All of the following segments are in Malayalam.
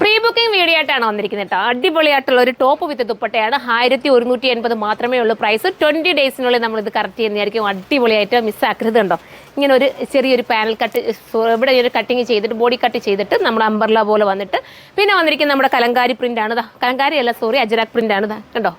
പ്രീ ബുക്കിംഗ് വീഡിയോ ആയിട്ടാണ് വന്നിരിക്കുന്നത് കേട്ടോ. അടിപൊളിയായിട്ടുള്ള ഒരു ടോപ്പ് വിത്ത് ദുപ്പട്ടയാണ്. 1180 മാത്രമേ ഉള്ളൂ പ്രൈസ്. 20 ഡേയ്സിനുള്ളിൽ നമ്മളിത് കറക്റ്റ് ചെയ്യുന്നതായിരിക്കും. അടിപൊളിയായിട്ട് മിസ്സാക്കരുത് ഉണ്ടോ. ഇങ്ങനെ ഒരു ചെറിയൊരു പാനൽ കട്ട്, ഇവിടെ ഒരു കട്ടിങ് ചെയ്തിട്ട് ബോഡി കട്ട് ചെയ്തിട്ട് നമ്മൾ അംബർല പോലെ വന്നിട്ട് പിന്നെ വന്നിരിക്കുന്നത് നമ്മുടെ കലങ്കാരി പ്രിൻ്റാണ്. കലങ്കാരി അല്ല, സോറി, അജരാക്ക് പ്രിൻ്റാണ്. കണ്ടോ,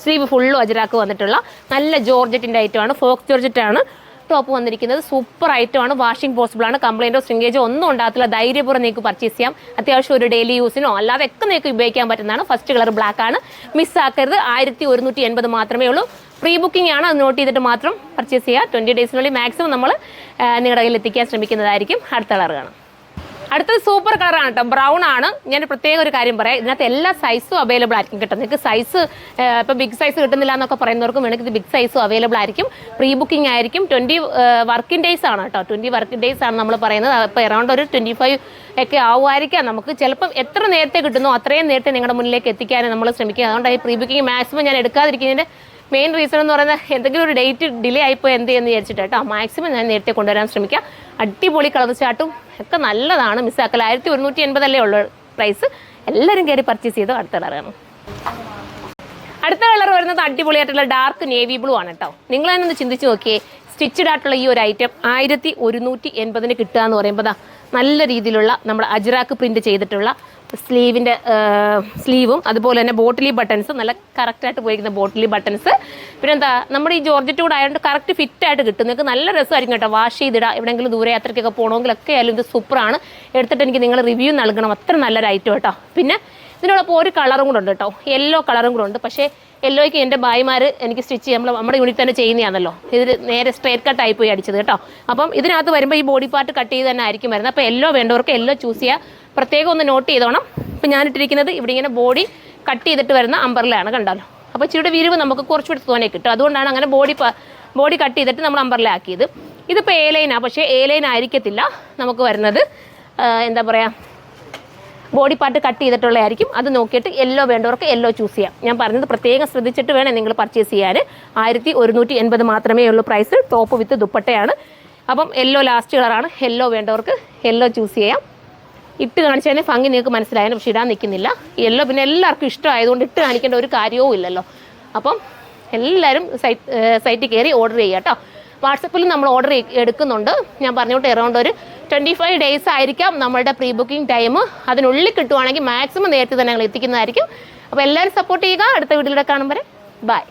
സ്ലീവ് ഫുള്ളും അജരാക്ക് വന്നിട്ടുള്ള നല്ല ജോർജറ്റിൻ്റെ ഐറ്റമാണ്. ഫോക്സ് ജോർജറ്റാണ് ടോപ്പ് വന്നിരിക്കുന്നത്. സൂപ്പർ ഐറ്റമാണ്. വാഷിംഗ് പോസിബിൾ ആണ്. കംപ്ലൈൻറ്റോ സ്ട്രിങ്കേജോ ഒന്നും ഉണ്ടാകത്തില്ല. ധൈര്യപൂർവ്വം നിങ്ങൾക്ക് പർച്ചേസ് ചെയ്യാം. അത്യാവശ്യം ഒരു ഡെയിലി യൂസിനോ അല്ലാതെ ഒക്കെ നിങ്ങൾക്ക് ഉപയോഗിക്കാൻ പറ്റുന്നതാണ്. ഫസ്റ്റ് കളർ ബ്ലാക്ക് ആണ്. മിസ്സാക്കരുത്. 1180 മാത്രമേ ഉള്ളൂ. പ്രീ ബുക്കിംഗ് ആണ്. അത് നോട്ട് ചെയ്തിട്ട് മാത്രം പർച്ചേസ് ചെയ്യുക. 20 ഡേയ്സിനുള്ളിൽ മാക്സിമം നമ്മൾ നിങ്ങളുടെ കയ്യിൽ എത്തിക്കാൻ ശ്രമിക്കുന്നതായിരിക്കും. അടുത്ത കളർ കാണാം. അടുത്തത് സൂപ്പർ കളറാണ് കേട്ടോ. ബ്രൗൺ ആണ്. ഞാൻ പ്രത്യേക ഒരു കാര്യം പറയാം, ഇതിനകത്ത് എല്ലാ സൈസും അവൈലബിൾ ആയിരിക്കും കേട്ടോ. നിങ്ങൾക്ക് സൈസ് ഇപ്പോൾ ബിഗ് സൈസ് കിട്ടുന്നില്ല എന്നൊക്കെ പറയുന്നവർക്കും വേണമെങ്കിൽ ഇത് ബിഗ് സൈസും അവൈലബിൾ ആയിരിക്കും. പ്രീ ബുക്കിംഗ് ആയിരിക്കും. 20 വർക്കിംഗ് ഡേയ്സ് ആണ് കേട്ടോ. 20 വർക്കിംഗ് ഡേയ്സ് ആണ് നമ്മൾ പറയുന്നത്. അപ്പോൾ അറൗണ്ട് ഒരു 25 ഒക്കെ ആവുമായിരിക്കാം. നമുക്ക് ചിലപ്പം എത്ര നേരത്തെ കിട്ടുന്നോ അത്രയും നേരത്തെ നിങ്ങളുടെ മുന്നിലേക്ക് എത്തിക്കാനും നമ്മൾ ശ്രമിക്കുക. അതുകൊണ്ടാണ് ഈ പ്രീ ബുക്കിംഗ് മാക്സിമം ഞാൻ എടുക്കാതിരിക്കുന്നതിൻ്റെ മെയിൻ റീസൺ എന്ന് പറയുന്നത് എന്തെങ്കിലും ഒരു ഡേറ്റ് ഡിലേ ആയിപ്പോൾ എന്ത് ചെയ്യുമെന്ന് വിചാരിച്ചിട്ട് കേട്ടോ. മാക്സിമം ഞാൻ നേരത്തെ കൊണ്ടുവരാൻ ശ്രമിക്കുക. അടിപൊളി കളർ ചാർട്ടും ഒക്കെ നല്ലതാണ്. മിസ്സാക്കൽ. 1180 അല്ലേ ഉള്ളൂ പ്രൈസ്. എല്ലാവരും കയറി പർച്ചേസ് ചെയ്തോ. അടുത്ത കളറാണ്. അടുത്ത കളർ വരുന്നത് അടിപൊളിയായിട്ടുള്ള ഡാർക്ക് നേവി ബ്ലൂ ആണ് കേട്ടോ. നിങ്ങൾ തന്നെ ഒന്ന് ചിന്തിച്ച് നോക്കിയേ, സ്റ്റിച്ചഡ് ആയിട്ടുള്ള ഈ ഒരു ഐറ്റം 1180 കിട്ടുക എന്ന് പറയുമ്പോൾ നല്ല രീതിയിലുള്ള നമ്മുടെ അജ്രാക്ക് പ്രിൻറ്റ് ചെയ്തിട്ടുള്ള സ്ലീവും അതുപോലെ തന്നെ ബോട്ടിലി ബട്ടൺസ്, നല്ല കറക്റ്റായിട്ട് പോയിരിക്കുന്ന ബോട്ടിലി ബട്ടൺസ്. പിന്നെന്താ, നമ്മുടെ ഈ ജോർജറ്റ് കൂടെ ആയതുകൊണ്ട് കറക്റ്റ് ഫിറ്റായിട്ട് കിട്ടും. നിങ്ങൾക്ക് നല്ല രസമായിരിക്കും കേട്ടോ. വാഷ് ചെയ്തിടാം. എവിടെയെങ്കിലും ദൂരെ യാത്രയ്ക്കൊക്കെ പോകണമെങ്കിലൊക്കെ ആയാലും ഇത് സൂപ്പറാണ്. എടുത്തിട്ട് എനിക്ക് നിങ്ങൾ റിവ്യൂ നൽകണം. അത്ര നല്ലൊരു ഐറ്റം കേട്ടോ. പിന്നെ ഇതിനോടൊപ്പം ഒരു കളറും കൂടെ ഉണ്ട് കേട്ടോ. യെല്ലോ കളറും കൂടെ ഉണ്ട്. പക്ഷേ യെല്ലോയ്ക്ക് എൻ്റെ ഭായിമാർ എനിക്ക് സ്റ്റിച്ച് ചെയ്യുമ്പോൾ നമ്മുടെ യൂണിറ്റ് തന്നെ ചെയ്യുന്നതാണല്ലോ. ഇത് നേരെ സ്ട്രേറ്റ് കട്ട് ആയി പോയി അടിച്ചത് കേട്ടോ. അപ്പം ഇതിനകത്ത് വരുമ്പോൾ ഈ ബോഡി പാർട്ട് കട്ട് ചെയ്ത് തന്നെ ആയിരിക്കും വരുന്നത്. അപ്പോൾ യെല്ലോ വേണ്ടവർക്ക് യെല്ലോ ചൂസ് ചെയ്യുക. പ്രത്യേകം ഒന്ന് നോട്ട് ചെയ്തോണം. ഇപ്പം ഞാനിട്ടിരിക്കുന്നത് ഇവിടെ ഇങ്ങനെ ബോഡി കട്ട് ചെയ്തിട്ട് വരുന്ന അംബർലയാണ്. കണ്ടാലോ. അപ്പോൾ ഇച്ചിരി വിരിവ് നമുക്ക് കുറച്ചുകൂടി തോനെ കിട്ടും. അതുകൊണ്ടാണ് അങ്ങനെ ബോഡി കട്ട് ചെയ്തിട്ട് നമ്മൾ അംബർല ആക്കിയത്. ഇതിപ്പോൾ എ ലൈനാണ്. പക്ഷേ എ ലൈൻ ആയിരിക്കത്തില്ല നമുക്ക് വരുന്നത്. എന്താ പറയുക, ബോഡി പാർട്ട് കട്ട് ചെയ്തിട്ടുള്ളതായിരിക്കും. അത് നോക്കിയിട്ട് യെല്ലോ വേണ്ടവർക്ക് യെല്ലോ ചൂസ് ചെയ്യാം. ഞാൻ പറഞ്ഞത് പ്രത്യേകം ശ്രദ്ധിച്ചിട്ട് വേണം നിങ്ങൾ പർച്ചേസ് ചെയ്യാൻ. 1180 മാത്രമേ ഉള്ളൂ പ്രൈസ്. ടോപ്പ് വിത്ത് ദുപ്പട്ടയാണ്. അപ്പം യെല്ലോ ലാസ്റ്റ് കളറാണ്. യെല്ലോ വേണ്ടവർക്ക് യെല്ലോ ചൂസ് ചെയ്യാം. ഇട്ട് കാണിച്ചതിന് ഭംഗി നിങ്ങൾക്ക് മനസ്സിലായാലും പക്ഷേ ഇടാൻ നിൽക്കുന്നില്ല. യെല്ലോ പിന്നെ എല്ലാവർക്കും ഇഷ്ടമായതുകൊണ്ട് ഇട്ട് കാണിക്കേണ്ട ഒരു കാര്യവും ഇല്ലല്ലോ. അപ്പം എല്ലാവരും സൈറ്റിൽ കയറി ഓർഡർ ചെയ്യുക കേട്ടോ. വാട്സപ്പിൽ നമ്മൾ ഓർഡർ എടുക്കുന്നുണ്ട്. ഞാൻ പറഞ്ഞോട്ട് അറൗണ്ട് ഒരു 25 ഡേയ്സ് ആയിരിക്കാം നമ്മളുടെ പ്രീ ബുക്കിംഗ് ടൈം. അതിനുള്ളിൽ കിട്ടുവാണെങ്കിൽ മാക്സിമം നേരത്തെ തന്നെ ഞങ്ങൾ എത്തിക്കുന്നതായിരിക്കും. അപ്പോൾ എല്ലാവരും സപ്പോർട്ട് ചെയ്യുക. അടുത്ത വീഡിയോയിലൂടെ കാണുമ്പോൾ ബൈ.